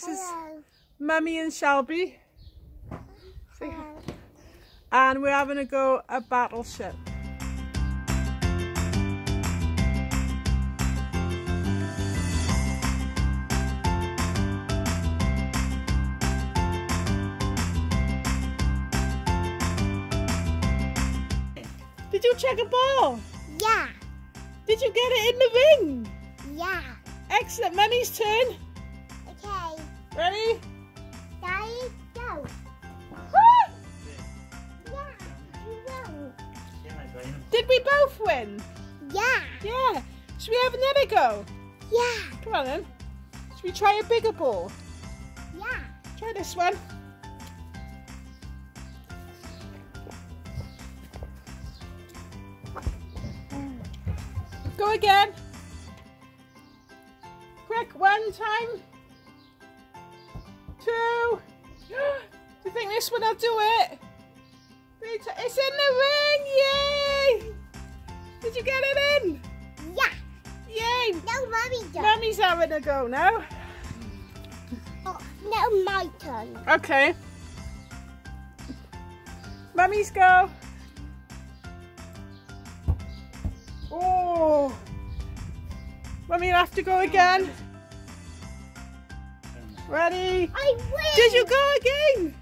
This is Hello. Mummy and Shelby. Say hi. Hello. And we're having a go at Battleship. Did you check a ball? Yeah. Did you get it in the ring? Yeah. Excellent. Mummy's turn. Okay. Ready? Daddy, go. Woo! Yeah. You will. Did we both win? Yeah. Yeah. Should we have another go? Yeah. Come on then. Should we try a bigger ball? Yeah. Try this one. Go again. Quick, one time. Two. Do you think this one will do it? It's in the ring! Yay! Did you get it in? Yeah. Yay! No, Mommy go. Mummy's having a go now. Oh, no, my turn. Okay. Mummy's go. Oh. Mummy, you'll have to go again. Ready? I win. Did you go again?